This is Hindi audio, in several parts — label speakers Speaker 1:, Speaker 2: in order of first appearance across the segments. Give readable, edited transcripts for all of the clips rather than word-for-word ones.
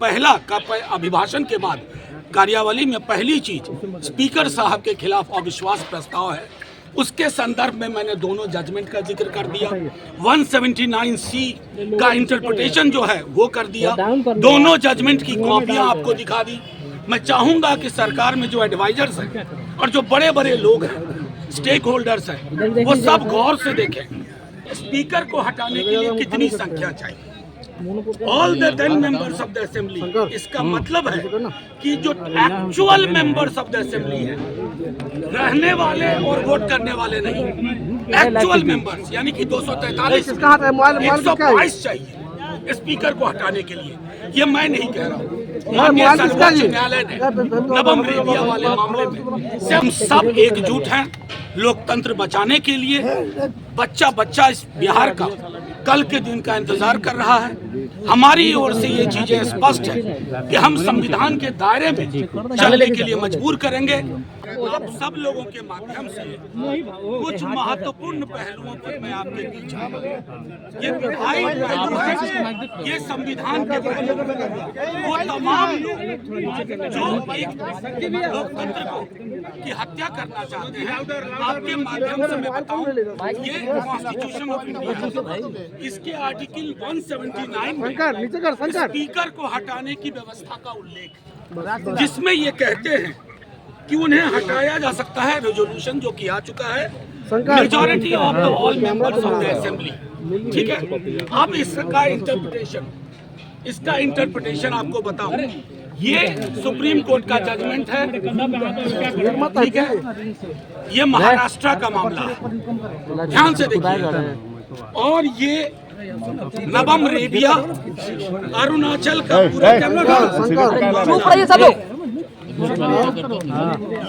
Speaker 1: पहला का अभिभाषण के बाद कार्यवाही में पहली चीज स्पीकर साहब के खिलाफ अविश्वास प्रस्ताव है। उसके संदर्भ में मैंने दोनों जजमेंट का जिक्र कर दिया। 179C का इंटरप्रिटेशन जो है वो कर दिया। दोनों जजमेंट की कॉपियां आपको दिखा दी। मैं चाहूंगा कि सरकार में जो एडवाइजर्स हैं और जो बड़े बड़े लोग हैं, स्टेक होल्डर्स हैं, वो सब गौर से देखें स्पीकर को हटाने के लिए कितनी संख्या चाहिए। All the 10 members of the assembly, इसका मतलब है कि जो actual members of the assembly हैं, रहने वाले और वोट करने वाले नहीं, एक्चुअल मेंबर्स, यानी कि 243 122 चाहिए स्पीकर को हटाने के लिए। ये मैं नहीं कह रहा हूँ, माननीय सर्वोच्च न्यायालय ने नवम रेबिया वाले मामले में से हम सब एकजुट हैं लोकतंत्र बचाने के लिए। बच्चा इस बिहार का कल के दिन का इंतजार कर रहा है। हमारी ओर से ये चीजें स्पष्ट है कि हम संविधान के दायरे में चलने के लिए मजबूर करेंगे। आप सब लोगों के माध्यम से कुछ महत्वपूर्ण पहलुओं पर मैं आपके बीच आऊंगा। ये विधायी पहलू है, ये संविधान के पहलू है। वो तमाम लोग जो एक लोकतंत्र को की हत्या करना चाहते हैं, आपके माध्यम से मैं बताऊं, ये कॉन्स्टिट्यूशन ऑफ इंडिया, इसके आर्टिकल 179 में स्पीकर को हटाने की व्यवस्था का उल्लेख, जिसमें ये कहते हैं कि उन्हें हटाया जा सकता है। रेजोल्यूशन जो किया चुका है, majority of the all members of the assembly, ठीक है। अब इसका इंटरप्रिटेशन आपको बताऊं, ये सुप्रीम कोर्ट का जजमेंट है, ठीक है। ये महाराष्ट्र का मामला है, ध्यान से देखिए। और ये नवम रेबिया अरुणाचल का पूरा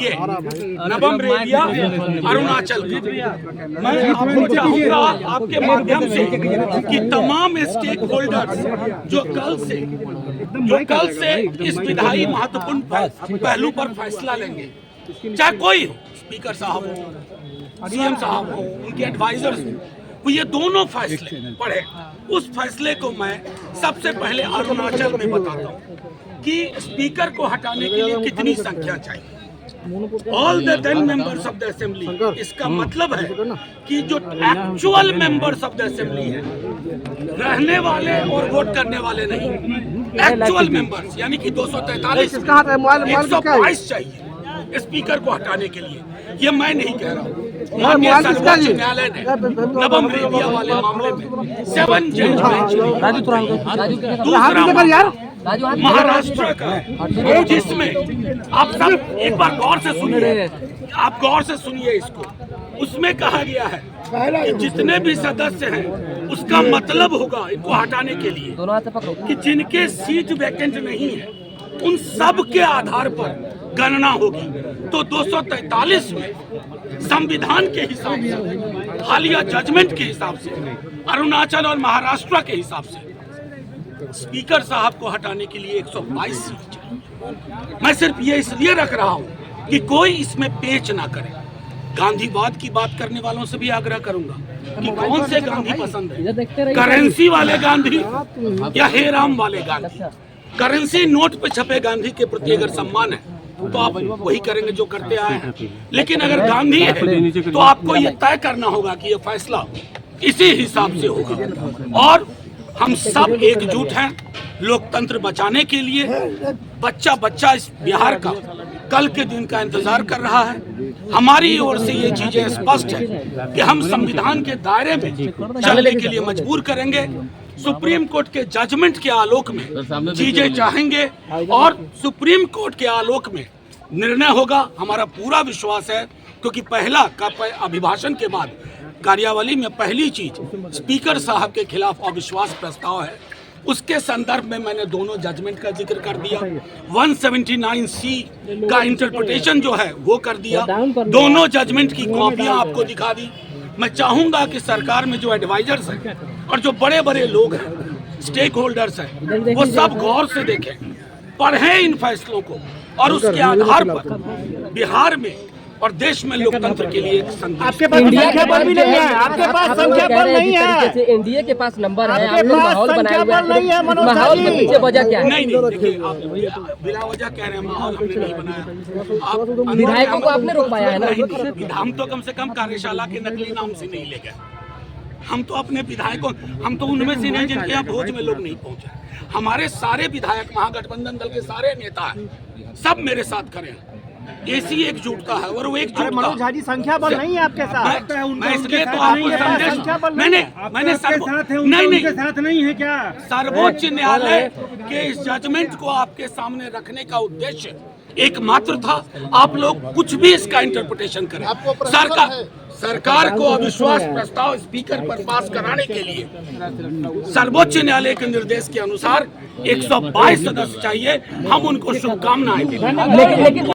Speaker 1: ये नवम रेबिया अरुणाचल का। मैं आपको चाहूंगा आपके माध्यम से कि तमाम स्टेक होल्डर्स जो कल से इस विधायी महत्वपूर्ण पहलू पर फैसला लेंगे, चाहे कोई हो, स्पीकर साहब हो, सीएम साहब हो, उनके एडवाइजर्स हो, वो ये दोनों फैसले पढ़े। उस फैसले को मैं सबसे पहले अरुणाचल में बताता हूँ कि स्पीकर को हटाने के लिए कितनी संख्या चाहिए। All the 10 members of the assembly, इसका मतलब है कि जो actual members of the assembly हैं, रहने वाले और वोट करने वाले नहीं, एक्चुअल मेंबर्स, यानी कि 243 122 चाहिए स्पीकर को हटाने के लिए। ये मैं नहीं कह रहा हूँ, माननीय सर्वोच्च न्यायालय ने नवम रेबिया वाले मामले में 7 जज बेंच ने दूसरा महाराष्ट्र का, जिसमें आप सब एक बार गौर से सुनिए, आप गौर से सुनिए इसको। उसमें कहा गया है कि जितने भी सदस्य हैं, उसका मतलब होगा इनको हटाने के लिए कि जिनके सीट वैकेंट नहीं है, उन सब के आधार पर गणना होगी। तो 243 में संविधान के हिसाब से, हालिया जजमेंट के हिसाब से, अरुणाचल और महाराष्ट्र के हिसाब से स्पीकर साहब को हटाने के लिए 122 सीट चाहिए। मैं सिर्फ ये इसलिए रख रहा हूं कि कोई इसमें पेच ना करे। गांधीवाद की बात करने वालों से भी आग्रह करूंगा कि कौन से गांधी पसंद है, करेंसी वाले गांधी या हे राम वाले गांधी। करेंसी नोट पे छपे गांधी के प्रति अगर सम्मान है तो आप वही करेंगे जो करते आए हैं, लेकिन अगर गांधी है तो आपको ये तय करना होगा कि ये फैसला इसी हिसाब से होगा। और हम सब एकजुट हैं लोकतंत्र बचाने के लिए। बच्चा इस बिहार का कल के दिन का इंतजार कर रहा है। हमारी ओर से ये चीजें स्पष्ट है कि हम संविधान के दायरे में चलने के लिए मजबूर करेंगे। सुप्रीम कोर्ट के जजमेंट के आलोक में चीजें चाहेंगे और सुप्रीम कोर्ट के आलोक में निर्णय होगा। हमारा पूरा विश्वास है, क्योंकि पहला का अभिभाषण के बाद कार्यवाही में पहली चीज स्पीकर साहब के खिलाफ अविश्वास प्रस्ताव है। उसके संदर्भ में मैंने दोनों जजमेंट का जिक्र कर दिया। 179C का इंटरप्रिटेशन जो है वो कर दिया। दोनों जजमेंट की कॉपियां आपको दिखा दी। मैं चाहूंगा कि सरकार में जो एडवाइजर्स हैं और जो बड़े बड़े लोग हैं, स्टेक होल्डर्स हैं, वो सब गौर से देखें, पढ़ें इन फैसलों को और उसके आधार पर बिहार में और देश में लोकतंत्र के लिए एक संदेश।
Speaker 2: आपके पास संख्या बल भी नहीं है, आपके पास संख्या बल नहीं है,
Speaker 3: एनडीए के पास नंबर है,
Speaker 2: आपके पास संख्या बल नहीं है।
Speaker 3: माहौल के पीछे वजह क्या है?
Speaker 1: नहीं देखिए, आप बिला वजह कह रहे हैं माहौल हमने नहीं बनाया। आप
Speaker 3: विधायकों को आपने रोकवाया है ना?
Speaker 1: नहीं, हम तो कम से कम कार्यशाला के नकली नाम से नहीं ले गए। हम तो अपने विधायकों, हम तो उनमें से नहीं जिनके यहाँ भोज में लोग नहीं पहुंचे। हमारे सारे विधायक, महागठबंधन दल के सारे नेता हैं, सब मेरे साथ खड़े हैं। ऐसी एकजुटता है और वो एकजुटता।
Speaker 2: मनोज झा जी, संख्या बल नहीं है आपके साथ।
Speaker 1: मैं इसलिए तो आपको संदेश नहीं,
Speaker 2: साथ नहीं है क्या?
Speaker 1: सर्वोच्च न्यायालय के इस जजमेंट को आपके सामने रखने का उद्देश्य एकमात्र था। आप लोग कुछ भी इसका इंटरप्रिटेशन करें। सरकार को अविश्वास प्रस्ताव स्पीकर पर पास कराने के लिए सर्वोच्च न्यायालय के निर्देश के अनुसार 122 सदस्य चाहिए। हम उनको शुभकामनाएं देते हैं।